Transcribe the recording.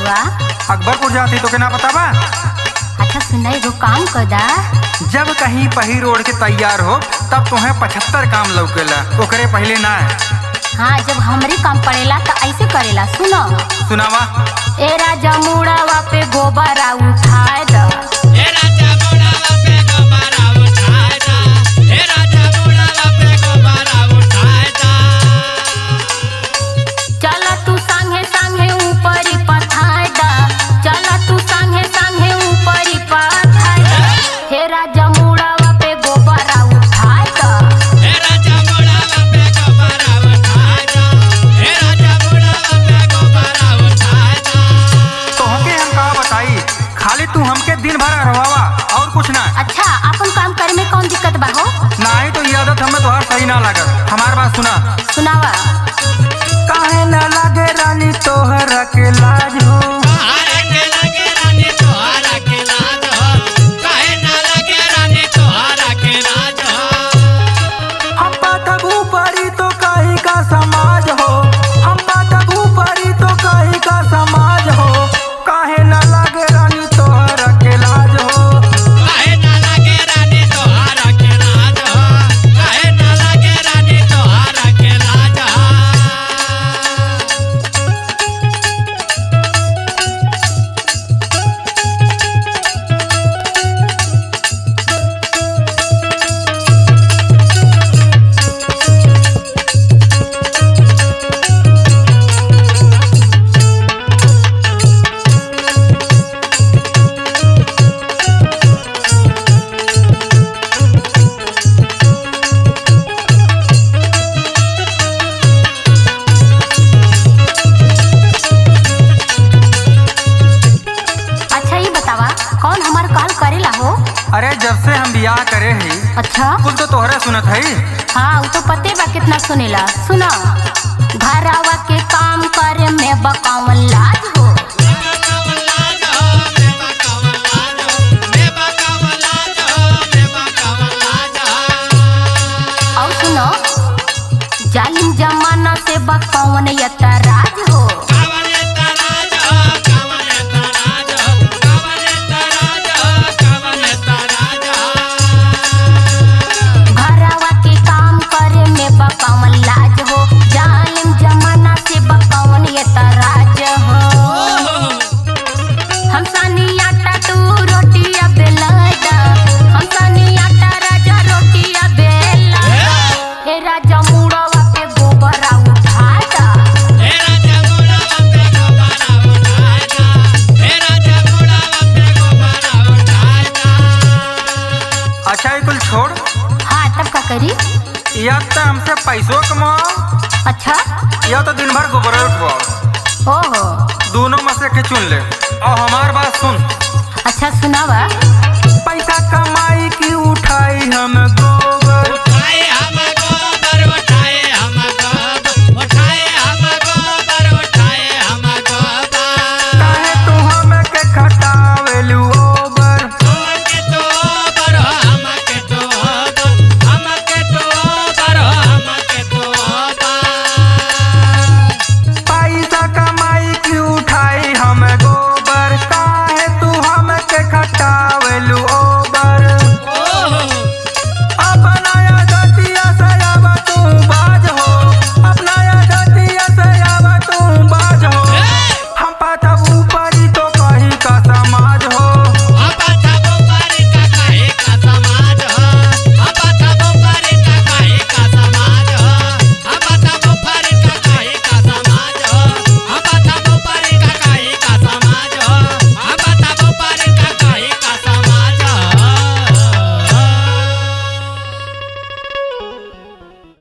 हुआ? अकबरपुर जाती तो के ना पता बा? अच्छा सुना, एगो काम कर दा। जब कहीं पहिर ओढ़ के तैयार हो तब तुम्हें 75 काम लौकेला, ओकरे पहले ना। हाँ, जब हमरे काम पड़ेला तो ऐसे करेला। सुनो सुनावा। ए राजा मुड़ावा पे गोबरा उठाए दा। चला तू संगे संगे ऊपरी पथाए दा। चला तू संगे संगे ऊपरी पथाए दा। हे राजा मुड़ावा पे गोबरा उठाए दा। तोहके हम का बताई, खाली तू हमके दिन भर रहवावा और कुछ ना। अच्छा, अपन काम करे में कौन दिक्कत बा हो? नहीं तो ये आदत हमें तोहार सही ना लागत। हमार बात सुना। सुनावा। काहे ना लागे रानी तोहरा के लाज हो? हम बात ऊपरी तो कहीं का समाज हो। हम बात ऊपरी तो कहीं का समाज हो। काहे ना लागे रानी तोहरा के लाज हो? अच्छा ये बतावा, कौन हमार कॉल करेला हो? अरे जब से हम बियाह करे ही अच्छा कुल तो तोहरा सुनत है। हाँ, वो तो पते बा कितना सुनेला। सुना, घरावा के काम करे में बकावन लाज हो। और सुनो, जालिम जमाना से बकावन यतराज हो। घरावा के काम करे में बकावन लाज हो। जालिम जमाना से बकावन यतराज हो। हम सानी आटा तू रोटियां बेलादा। हम सानी आटा राजा रोटियां बेलादा। हे राजा मुड़ावा पे गोबरा उठादा। अच्छा ये कुल छोड़, हाँ, तब का करी? या तो हमसे पैसों कमाओ अच्छा, या तो दिन भर गोबर उठवाओ। ओहो, दोनों में से के चुन ले। और हमार बात सुन। अच्छा सुनावा। पैसा कमाई की उठाई हम गोबर। काहे तू हमें के खटावेलू